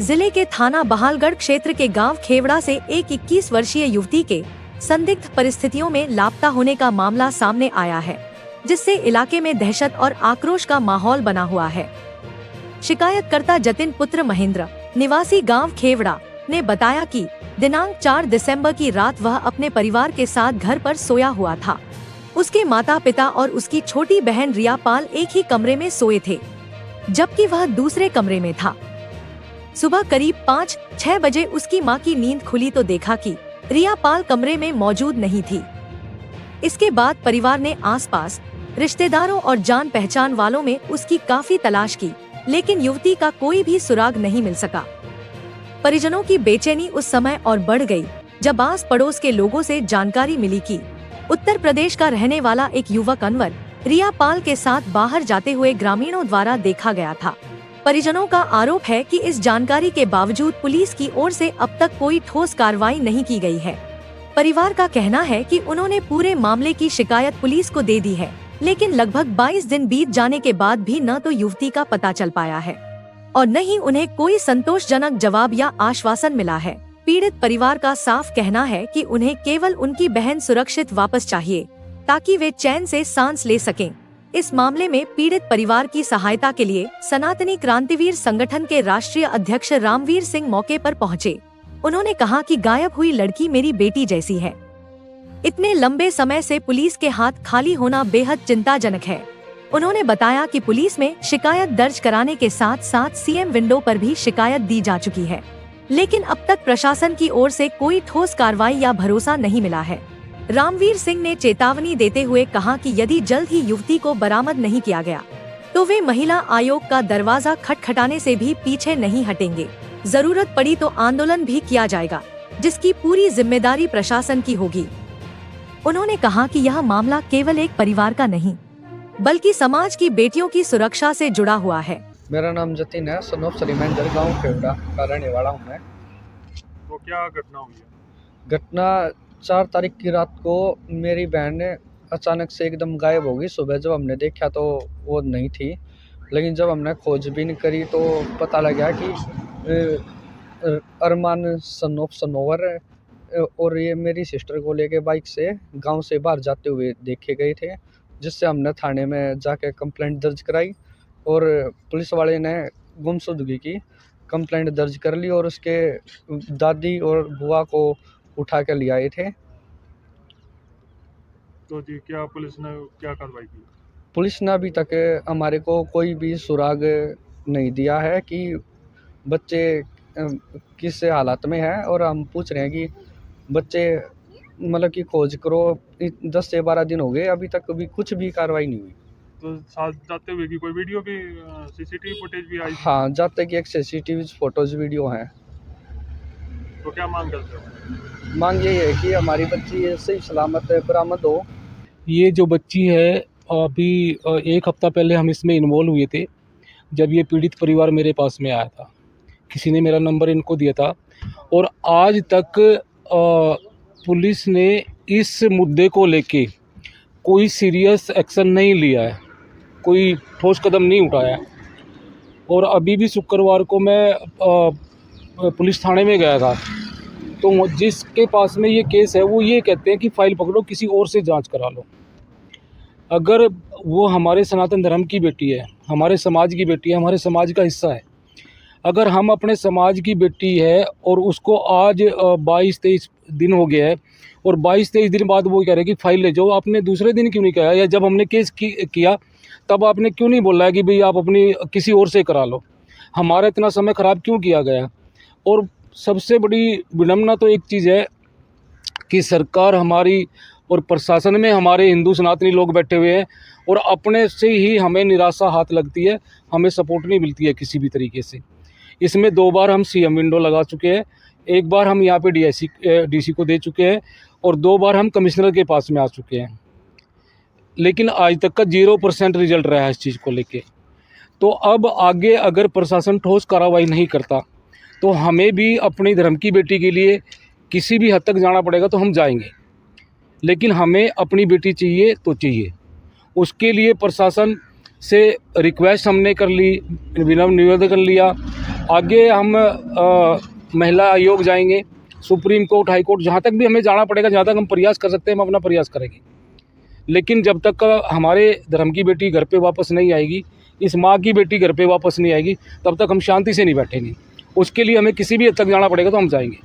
जिले के थाना बहालगढ़ क्षेत्र के गांव खेवड़ा से एक 21 वर्षीय युवती के संदिग्ध परिस्थितियों में लापता होने का मामला सामने आया है, जिससे इलाके में दहशत और आक्रोश का माहौल बना हुआ है। शिकायतकर्ता जतिन पुत्र महेंद्र निवासी गांव खेवड़ा ने बताया कि दिनांक 4 दिसंबर की रात वह अपने परिवार के साथ घर पर सोया हुआ था। उसके माता पिता और उसकी छोटी बहन रिया पाल एक ही कमरे में सोए थे, जबकि वह दूसरे कमरे में था। सुबह करीब 5-6 बजे उसकी मां की नींद खुली तो देखा कि रिया पाल कमरे में मौजूद नहीं थी। इसके बाद परिवार ने आसपास रिश्तेदारों और जान पहचान वालों में उसकी काफी तलाश की, लेकिन युवती का कोई भी सुराग नहीं मिल सका। परिजनों की बेचैनी उस समय और बढ़ गई जब आस पड़ोस के लोगों से जानकारी मिली कि उत्तर प्रदेश का रहने वाला एक युवक अनवर रिया पाल के साथ बाहर जाते हुए ग्रामीणों द्वारा देखा गया था। परिजनों का आरोप है कि इस जानकारी के बावजूद पुलिस की ओर से अब तक कोई ठोस कार्रवाई नहीं की गई है। परिवार का कहना है कि उन्होंने पूरे मामले की शिकायत पुलिस को दे दी है, लेकिन लगभग 22 दिन बीत जाने के बाद भी न तो युवती का पता चल पाया है और न ही उन्हें कोई संतोषजनक जवाब या आश्वासन मिला है। पीड़ित परिवार का साफ कहना है कि उन्हें केवल उनकी बहन सुरक्षित वापस चाहिए, ताकि वे चैन से सांस ले सकें। इस मामले में पीड़ित परिवार की सहायता के लिए सनातनी क्रांतिवीर संगठन के राष्ट्रीय अध्यक्ष रामवीर सिंह मौके पर पहुंचे। उन्होंने कहा कि गायब हुई लड़की मेरी बेटी जैसी है। इतने लंबे समय से पुलिस के हाथ खाली होना बेहद चिंताजनक है। उन्होंने बताया कि पुलिस में शिकायत दर्ज कराने के साथ साथ सीएम विंडो पर भी शिकायत दी जा चुकी है, लेकिन अब तक प्रशासन की ओर से कोई ठोस कार्रवाई या भरोसा नहीं मिला है। रामवीर सिंह ने चेतावनी देते हुए कहा कि यदि जल्द ही युवती को बरामद नहीं किया गया तो वे महिला आयोग का दरवाजा खटखटाने से भी पीछे नहीं हटेंगे। जरूरत पड़ी तो आंदोलन भी किया जाएगा, जिसकी पूरी जिम्मेदारी प्रशासन की होगी। उन्होंने कहा कि यह मामला केवल एक परिवार का नहीं, बल्कि समाज की बेटियों की सुरक्षा से जुड़ा हुआ है। मेरा नाम जतिन है, सन ऑफ सलीमेंद्र, गाँव खेवड़ा का रहने वाला हूँ मैं। तो क्या घटना हुई है? घटना 4 तारीख की रात को मेरी बहन अचानक से एकदम गायब हो गई। सुबह जब हमने देखा तो वो नहीं थी, लेकिन जब हमने खोजबीन करी तो पता लगा कि अरमान सन ऑफ सनोवर और ये मेरी सिस्टर को लेके बाइक से गांव से बाहर जाते हुए देखे गए थे, जिससे हमने थाने में जाके कंप्लेंट दर्ज कराई और पुलिस वाले ने गुमशुदगी की कंप्लेंट दर्ज कर ली और उसके दादी और बुआ को उठा के ले आए थे। तो जी क्या पुलिस ने क्या कार्रवाई की? पुलिस ने अभी तक हमारे को कोई भी सुराग नहीं दिया है कि बच्चे किस हालत में है, और हम पूछ रहे हैं कि बच्चे मतलब कि खोज करो। 10 से 12 दिन हो गए, अभी तक कभी कुछ भी कार्रवाई नहीं हुई। तो साथ जाते हुए की कोई वीडियो की सीसीटीवी फुटेज भी आई? हाँ, जाते कि एक सीसीटीवी फोटोज वीडियो हैं। तो क्या मांग करते हो? मांग यही है कि हमारी बच्ची सही सलामत बरामद हो। ये जो बच्ची है, अभी 1 हफ्ता पहले हम इसमें इन्वॉल्व हुए थे, जब ये पीड़ित परिवार मेरे पास में आया था। किसी ने मेरा नंबर इनको दिया था और आज तक पुलिस ने इस मुद्दे को लेके कोई सीरियस एक्शन नहीं लिया है, कोई ठोस कदम नहीं उठाया है। और अभी भी शुक्रवार को मैं पुलिस थाने में गया था, तो जिसके पास में ये केस है वो ये कहते हैं कि फाइल पकड़ो, किसी और से जांच करा लो। अगर वो हमारे सनातन धर्म की बेटी है, हमारे समाज की बेटी है, हमारे समाज का हिस्सा है, अगर हम अपने समाज की बेटी है और उसको आज 22-23 दिन हो गया है और 22-23 दिन बाद वो कह रहे हैं कि फाइल ले जाओ, आपने दूसरे दिन क्यों नहीं कहा? या जब हमने केस किया तब आपने क्यों नहीं बोला है कि भाई आप अपनी किसी और से करा लो? हमारा इतना समय ख़राब क्यों किया गया? और सबसे बड़ी विडम्बना तो एक चीज़ है कि सरकार हमारी और प्रशासन में हमारे हिंदू सनातनी लोग बैठे हुए हैं और अपने से ही हमें निराशा हाथ लगती है, हमें सपोर्ट नहीं मिलती है किसी भी तरीके से। इसमें 2 बार हम सीएम विंडो लगा चुके हैं, 1 बार हम यहाँ पे डीसी को दे चुके हैं और 2 बार हम कमिश्नर के पास में आ चुके हैं, लेकिन आज तक का 0% रिजल्ट रहा है इस चीज़ को लेके। तो अब आगे अगर प्रशासन ठोस कार्रवाई नहीं करता तो हमें भी अपनी धर्म की बेटी के लिए किसी भी हद तक जाना पड़ेगा, तो हम जाएंगे, लेकिन हमें अपनी बेटी चाहिए तो चाहिए। उसके लिए प्रशासन से रिक्वेस्ट हमने कर ली, विनम्र निवेदन कर लिया आगे हम महिला आयोग जाएंगे, सुप्रीम कोर्ट, हाई कोर्ट, जहाँ तक भी हमें जाना पड़ेगा, जहाँ तक हम प्रयास कर सकते हैं हम अपना प्रयास करेंगे। लेकिन जब तक हमारे धर्म की बेटी घर पे वापस नहीं आएगी, इस माँ की बेटी घर पे वापस नहीं आएगी, तब तक हम शांति से नहीं बैठेंगे। उसके लिए हमें किसी भी हद तक जाना पड़ेगा तो हम जाएंगे।